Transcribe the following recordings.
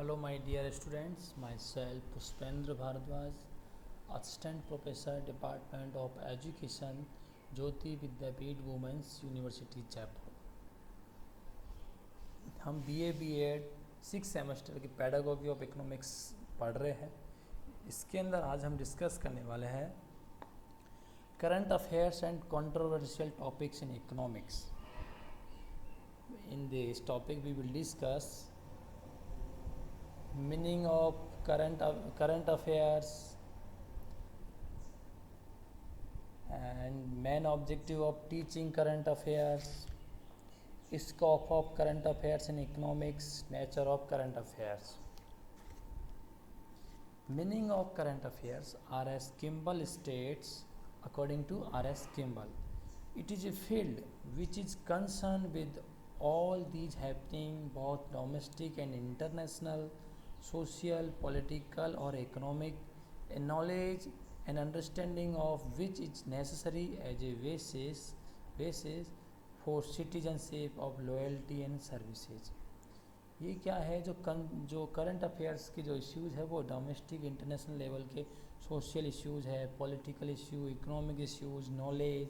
Hello, my dear students. Myself, Puspendra Bharadwaj, Assistant Professor, Department of Education, Jyoti Vidyapeeth Women's University, Jaipur. हम BA six semester की pedagogy of economics पढ़ रहे हैं। इसके अंदर आज हम डिस्कस करने वाले हैं current affairs and controversial topics in economics. In this topic, we will discuss meaning of current affairs and main objective of teaching current affairs, scope of current affairs in economics, nature of current affairs. Meaning of current affairs, R.S. Kimball states, according to R.S. Kimball, it is a field which is concerned with all these happening, both domestic and international, social, political or economic, a knowledge and understanding of which is necessary as a basis for citizenship of loyalty and services. ये क्या है जो current affairs के जो issues है वो domestic international level के social issues है, political issue, economic issues, knowledge,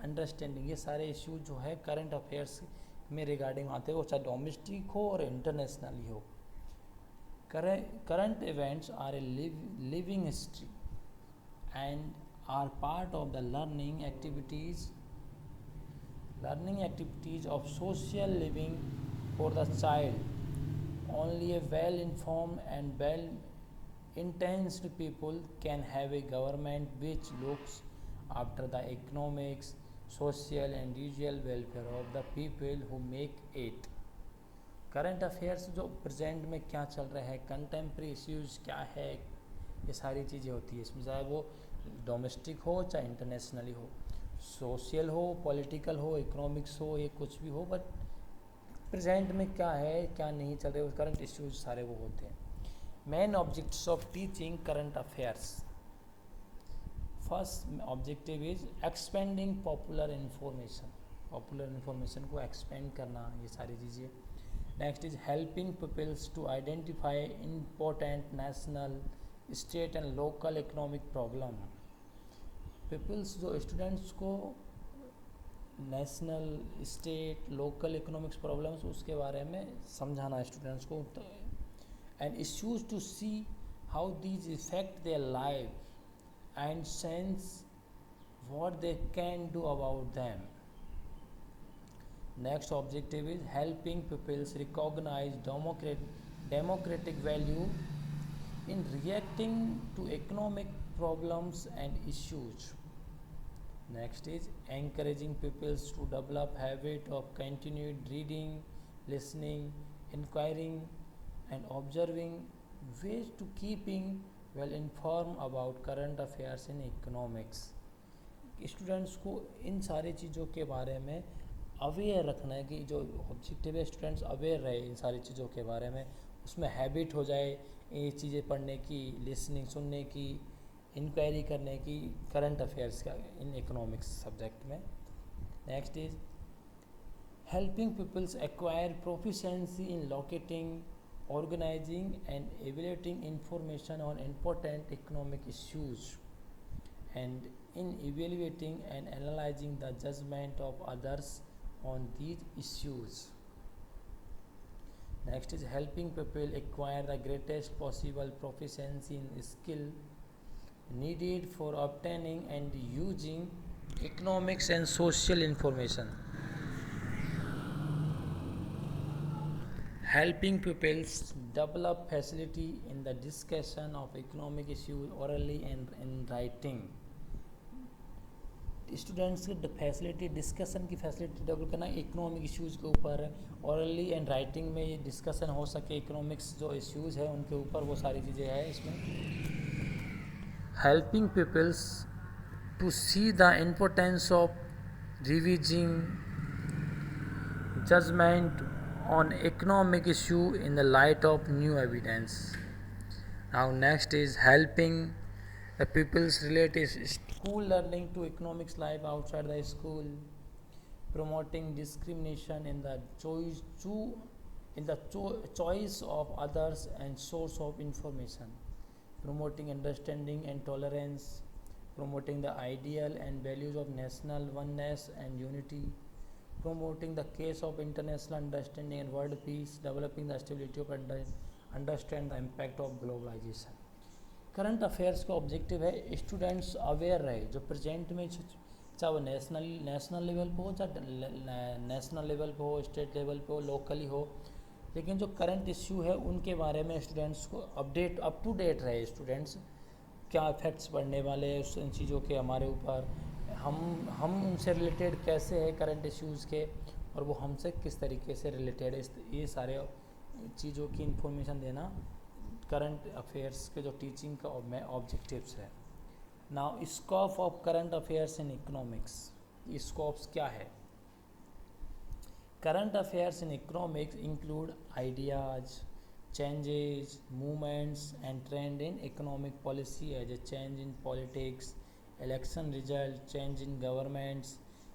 understanding, ये सारे इश्यूज जो है करंट अफेयर्स में रिगार्डिंग आते हैं, वो चाहे डोमेस्टिक हो और इंटरनेशनल ही हो। Current events are a living history and are part of the learning activities of social living for the child. Only a well-informed and well-intentioned people can have a government which looks after the economics, social and usual welfare of the people who make it. Current affairs जो present में क्या चल रहा है, contemporary issues क्या है, ये सारी चीज़ें होती है इसमें, चाहे वो डोमेस्टिक हो चाहे इंटरनेशनली हो, सोशल हो, पॉलिटिकल हो, इकोनॉमिक्स हो, ये कुछ भी हो, बट प्रेजेंट में क्या है क्या नहीं चल रहे, करंट इश्यूज सारे वो होते हैं। Main objects of teaching current affairs, first objective is expending popular information को एक्सपेंड करना, ये सारी चीज़ें। Next is helping peoples to identify important national, state and local economic problem. Peoples जो स्टूडेंट्स को national, state, local economics problems उसके बारे में समझाना स्टूडेंट्स को, and issues to see how these effect their life and sense what they can do about them. Next objective is helping peoples recognize democratic value in reacting to economic problems and issues. Next is encouraging people to develop habit of continued reading, listening, inquiring and observing ways to keeping well informed about current affairs in economics. Students को इन सारी चीज़ों के बारे में aware रखना है कि जो ऑब्जेक्टिव है स्टूडेंट्स अवेयर रहे इन सारी चीज़ों के बारे में, उसमें हैबिट हो जाए ये चीज़ें पढ़ने की, लिसनिंग सुनने की, इंक्वायरी करने की करंट अफेयर्स का इन इकोनॉमिक्स सब्जेक्ट में। Next is helping peoples acquire proficiency in locating, organizing and evaluating information on important economic issues and in evaluating and analyzing the judgment of others on these issues. Next is helping people acquire the greatest possible proficiency in skill needed for obtaining and using economics and social information. Helping pupils develop facility in the discussion of economic issues orally and in writing. Students की facility, discussion की facility develop करना economic issues के ऊपर, hourly and writing में ये discussion हो सके economics जो इश्यूज़ है उनके ऊपर, वो सारी चीज़ें हैं इसमें। Helping peoples to see the importance of revising judgment on economic issue in the light of new evidence. Now next is helping the people's related school learning to economics life outside the school, promoting discrimination in the choice to in the choice of others and source of information, promoting understanding and tolerance, promoting the ideal and values of national oneness and unity, promoting the case of international understanding and world peace, developing the stability of understand the impact of globalization. Current affairs का objective है students aware रहे जो present में, चाहे वो national level पे हो, चाहे नेशनल लेवल पे हो, स्टेट लेवल पे हो, लोकली हो, लेकिन जो करंट इश्यू है उनके बारे में स्टूडेंट्स को अप टू डेट रहे स्टूडेंट्स, क्या इफेक्ट्स पड़ने वाले हैं इन चीज़ों के हमारे ऊपर, हम उनसे रिलेटेड कैसे है करंट इश्यूज़ के, और वो हमसे किस तरीके से रिलेटेड है, ये सारे चीज़ों की इंफॉर्मेशन देना करंट अफेयर्स के जो टीचिंग का ऑब्जेक्टिव्स है। Now scope of current affairs in economics, scopes क्या है? Current affairs in economics include ideas, changes, movements and trend in economic policy as a change in politics, election result, change in governments,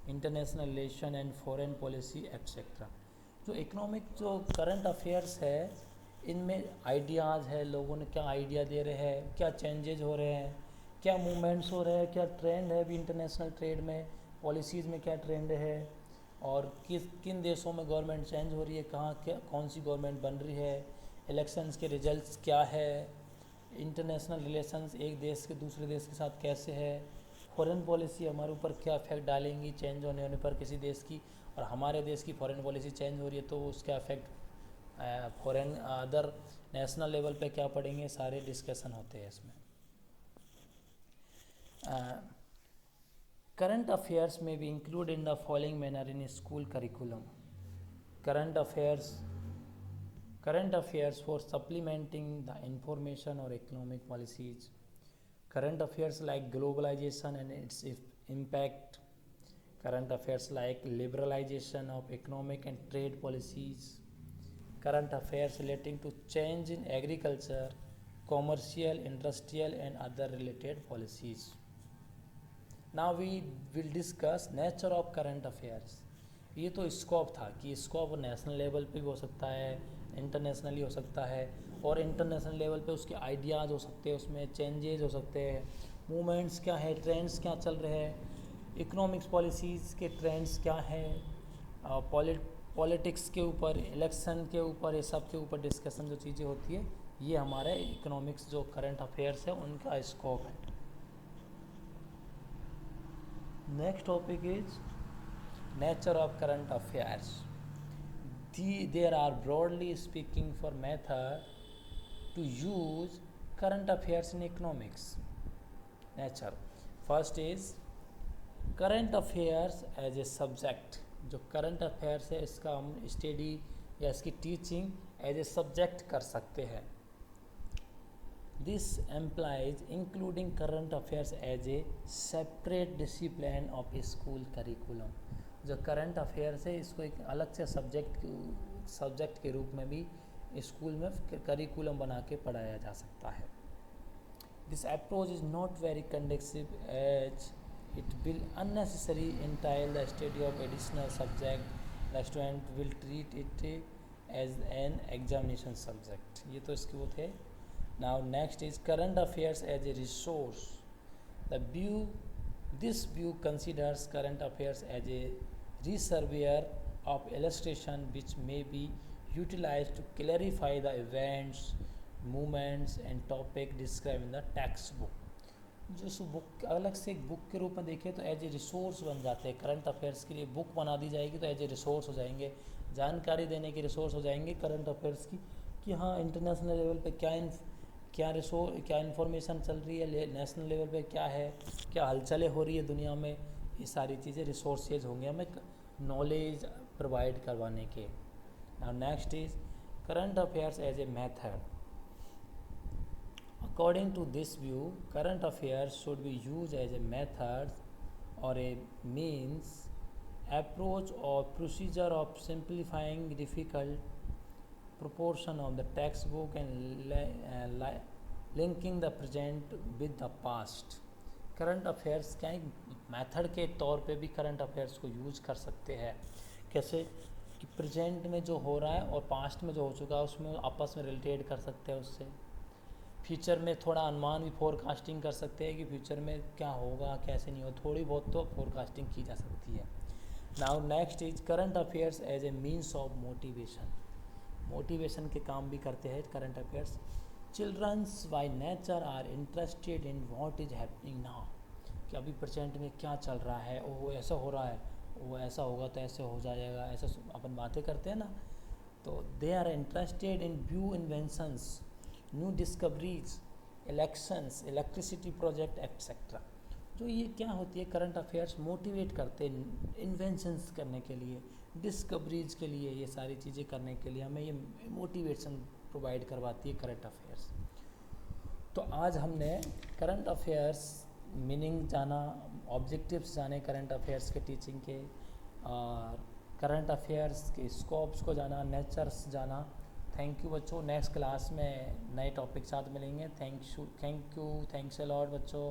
international relation and foreign policy etc. जो economic जो current affairs है इनमें ideas है, लोगों ने क्या idea दे रहे हैं, क्या चेंजेज हो रहे हैं, क्या मूवमेंट्स हो रहे हैं, क्या ट्रेंड है भी इंटरनेशनल ट्रेड में, पॉलिसीज़ में क्या ट्रेंड है, और किन देशों में गवर्नमेंट चेंज हो रही है, कहाँ क्या कौन सी गवर्नमेंट बन रही है, इलेक्शंस के रिजल्ट्स क्या है, इंटरनेशनल रिलेशंस एक देश के दूसरे देश के साथ कैसे है, फॉरेन पॉलिसी हमारे ऊपर क्या इफेक्ट डालेंगी चेंज होने पर किसी देश की, और हमारे देश की फॉरेन पॉलिसी चेंज हो रही है तो उसका effect foreign other national level पे क्या पड़ेंगे, सारे डिस्कशन होते हैं इसमें। करंट अफेयर्स में भी include in the following manner in school curriculum. Current affairs for supplementing the information or economic policies, current affairs like globalization and its impact, current affairs like liberalization of economic and trade policies, current affairs relating to change in agriculture, commercial, industrial and other related policies. Now we will discuss nature of current affairs. ये तो scope था कि scope national level पे भी हो सकता है, internationally हो सकता है, और इंटरनेशनल लेवल पे उसके आइडियाज़ हो सकते हैं, उसमें चेंजेस हो सकते हैं, मूवमेंट्स क्या है, ट्रेंड्स क्या चल रहे हैं, इकोनॉमिक्स पॉलिसीज़ के ट्रेंड्स क्या है, पॉलिटिक्स के ऊपर, इलेक्शन के ऊपर, ये सब के ऊपर डिस्कशन जो चीज़ें होती है, ये हमारे इकोनॉमिक्स जो करंट अफेयर्स है उनका स्कोप है। Next topic is nature of current affairs. There are broadly speaking for method to use current affairs in economics. Nature. First is current affairs as a subject. जो current affairs है इसका हम study या इसकी teaching as a subject कर सकते हैं। This implies including current affairs as a separate discipline of a school curriculum. जो करंट अफेयर्स है इसको एक अलग से सब्जेक्ट के रूप में भी स्कूल में करिकुलम बना के पढ़ाया जा सकता है। This approach is not very conducive as it will unnecessary entail the study of additional subject, the student will treat it as an examination subject. ये तो इसके वो थे। Now next is current affairs as a resource. This view considers current affairs as a reservoir of illustration which may be utilized to clarify the events, movements and topic described in the textbook. जो उस book अलग से एक book के रूप में देखें तो एज ए रिसोर्स बन जाते हैं। करंट अफेयर्स के लिए बुक बना दी जाएगी तो एज ए रिसोर्स हो जाएंगे, जानकारी देने के रिसोर्स हो जाएंगे करंट अफेयर्स की, कि हाँ इंटरनेशनल लेवल पे क्या इन्फॉर्मेशन चल रही है, नेशनल लेवल पे क्या है, क्या हलचलें हो रही है दुनिया में, ये सारी चीज़ें रिसोर्सेज होंगे हमें नॉलेज प्रोवाइड करवाने के। Now next is current affairs as a method. According to this view current affairs should be use as a method और a means approach or procedure of simplifying difficult proportion of the textbook and linking the present with the past. Current affairs क्या एक method के तौर पे भी current affairs को use कर सकते हैं। कैसे? कि प्रेजेंट में जो हो रहा है और पास्ट में जो हो चुका है उसमें आपस में रिलेटेड कर सकते हैं उससे। फ्यूचर में थोड़ा अनुमान भी फोरकास्टिंग कर सकते हैं कि फ्यूचर में क्या होगा कैसे नहीं होगा, थोड़ी बहुत तो फोरकास्टिंग की जा सकती है। Now next is current affairs as a means of motivation. Motivation के काम भी करते हैं current affairs. Childrens by nature are interested in what is happening now, कि अभी प्रेजेंट में क्या चल रहा है, वो ऐसा हो रहा है, वो ऐसा होगा तो ऐसे हो जाएगा, ऐसा अपन बातें करते हैं ना। तो they are interested in new inventions, new discoveries, elections, electricity project etcetera. जो ये क्या होती है करंट अफेयर्स मोटिवेट करते हैं इन्वेंशंस करने के लिए, डिस्कवरीज के लिए, ये सारी चीज़ें करने के लिए हमें ये मोटिवेशन प्रोवाइड करवाती है करंट अफेयर्स। तो आज हमने करंट अफेयर्स मीनिंग जाना, ऑब्जेक्टिव्स जाने करंट अफेयर्स के टीचिंग के, और करंट अफेयर्स के स्कोप्स को जाना, नेचर्स जाना। थैंक यू बच्चों, नेक्स्ट क्लास में नए टॉपिक साथ मिलेंगे। थैंक्स अ लॉट बच्चों।